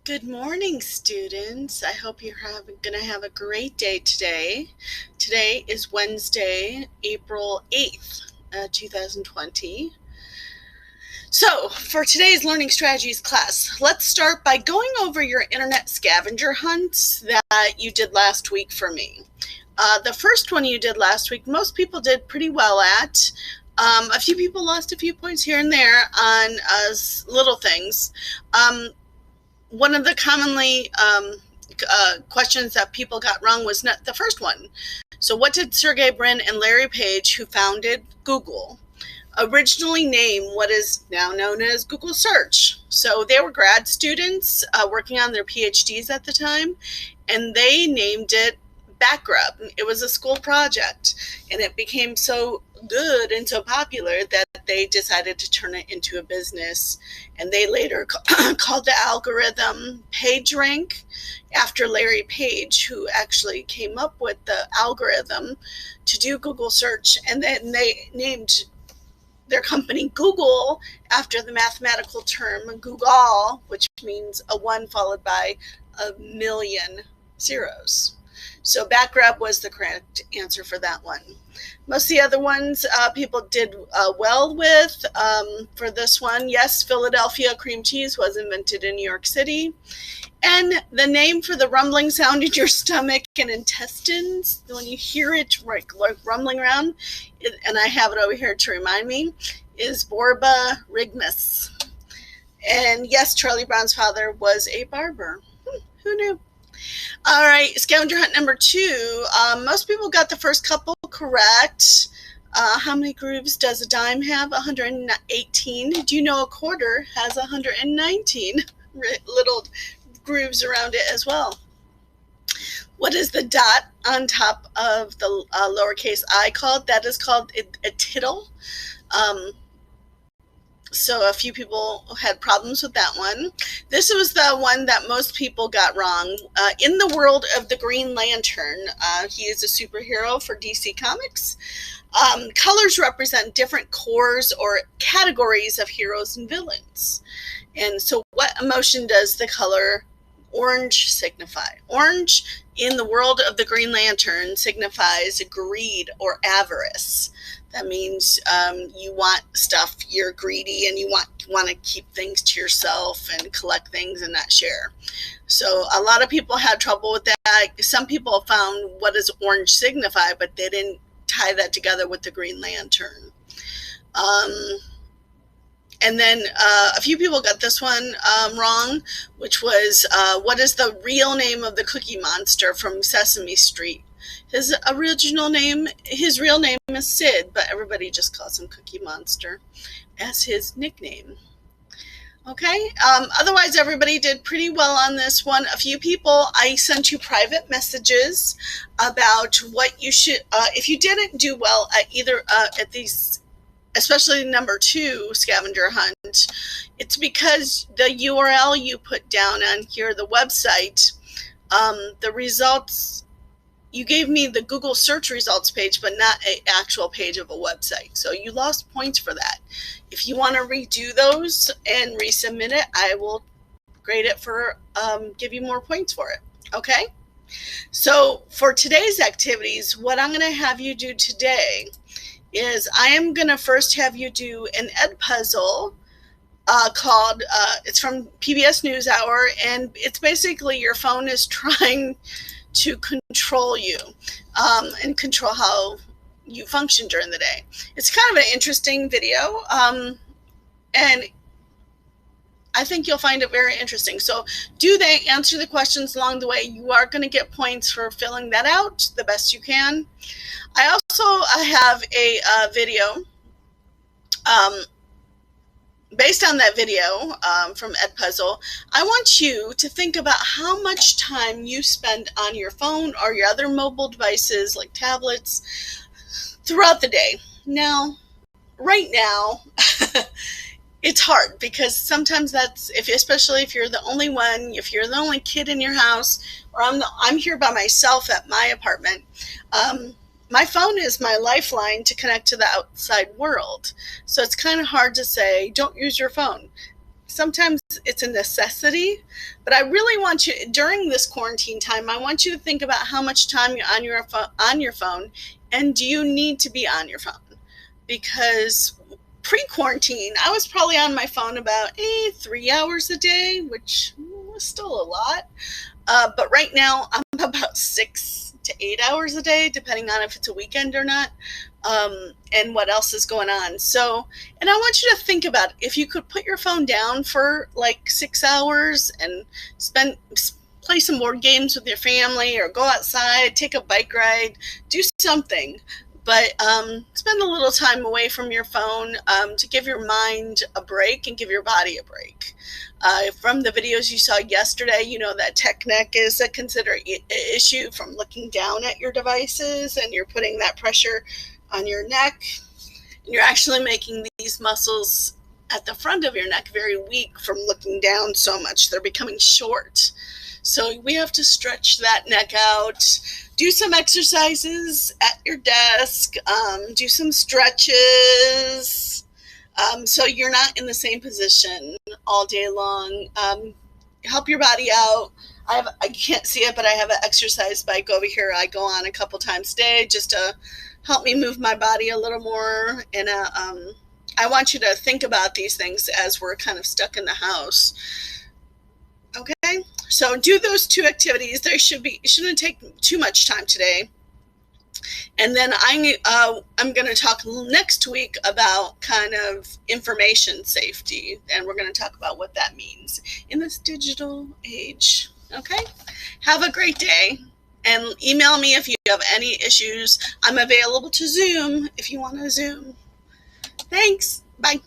Good morning, students. I hope you're going to have a great day today. Today is Wednesday, April 8th, 2020. So, for today's Learning Strategies class, let's start by going over your internet scavenger hunt that you did last week for me. The first one you did last week, most people did pretty well at. A few people lost a few points here and there on little things. One of the commonly questions that people got wrong was not the first one. So what did Sergey Brin and Larry Page, who founded Google, originally name what is now known as Google Search? So they were grad students working on their PhDs at the time, and they named it BackRub. It was a school project, and it became so good and so popular that they decided to turn it into a business, and they later called the algorithm PageRank after Larry Page, who actually came up with the algorithm to do Google search, and then they named their company Google after the mathematical term Google, which means a one followed by a million zeros. So BackRub was the correct answer for that one. Most of the other ones people did well with. For this one, yes, Philadelphia cream cheese was invented in New York City. And the name for the rumbling sound in your stomach and intestines, when you hear it like rumbling around, and I have it over here to remind me, is Borborygmus. And yes, Charlie Brown's father was a barber. Who knew? All right, scavenger hunt number 2. Most people got the first couple correct. How many grooves does a dime have? 118. Do you know a quarter has 119 little grooves around it as well? What is the dot on top of the lowercase I called? That is called a tittle. So a few people had problems with that one. This was the one that most people got wrong. In the world of the Green Lantern, he is a superhero for DC Comics. Colors represent different cores or categories of heroes and villains. And so what emotion does the color orange signify? Orange in the world of the Green Lantern signifies greed or avarice. That means you want stuff, you're greedy, and you want to keep things to yourself and collect things and not share. So a lot of people had trouble with that. Some people found what does orange signify, but they didn't tie that together with the Green Lantern. And then a few people got this one wrong, which was what is the real name of the Cookie Monster from Sesame Street? His real name is Sid, but everybody just calls him Cookie Monster as his nickname. Okay, otherwise everybody did pretty well on this one. A few people, I sent you private messages about what you should, if you didn't do well at either at these, especially number 2 scavenger hunt, it's because the URL you put down on here, the website, the results, you gave me the Google search results page, but not an actual page of a website. So you lost points for that. If you want to redo those and resubmit it, I will grade it for, give you more points for it. Okay? So for today's activities, what I'm going to have you do today is I am going to first have you do an Edpuzzle called, it's from PBS NewsHour, and it's basically your phone is trying to control you and control how you function during the day. It's kind of an interesting video, and I think you'll find it very interesting. So do they answer the questions along the way? You are going to get points for filling that out the best you can. I also have a video based on that video from Edpuzzle. I want you to think about how much time you spend on your phone or your other mobile devices like tablets throughout the day. Now, right now, it's hard because sometimes that's, especially if you're the only one, if you're the only kid in your house, or I'm here by myself at my apartment. My phone is my lifeline to connect to the outside world. So it's kind of hard to say, don't use your phone. sometimes it's a necessity, but I really want you, during this quarantine time, I want you to think about how much time you're on your phone, and do you need to be on your phone? Because pre-quarantine, I was probably on my phone about 3 hours a day, which was still a lot. But right now, I'm about 6 to 8 hours a day, depending on if it's a weekend or not, and what else is going on. So, and I want you to think about if you could put your phone down for like 6 hours and play some board games with your family, or go outside, take a bike ride, do something. But spend a little time away from your phone, to give your mind a break and give your body a break. From the videos you saw yesterday, you know that tech neck is a considered issue from looking down at your devices, and you're putting that pressure on your neck. And you're actually making these muscles at the front of your neck very weak from looking down so much. They're becoming short. So we have to stretch that neck out. Do some exercises at your desk. Do some stretches. So you're not in the same position all day long. Help your body out. I can't see it, but I have an exercise bike over here. I go on a couple times a day just to help me move my body a little more. And I want you to think about these things as we're kind of stuck in the house. Okay, so do those two activities. They shouldn't take too much time today. And then I'm going to talk next week about kind of information safety, and we're going to talk about what that means in this digital age. Okay, have a great day, and email me if you have any issues. I'm available to Zoom if you want to Zoom. Thanks. Bye.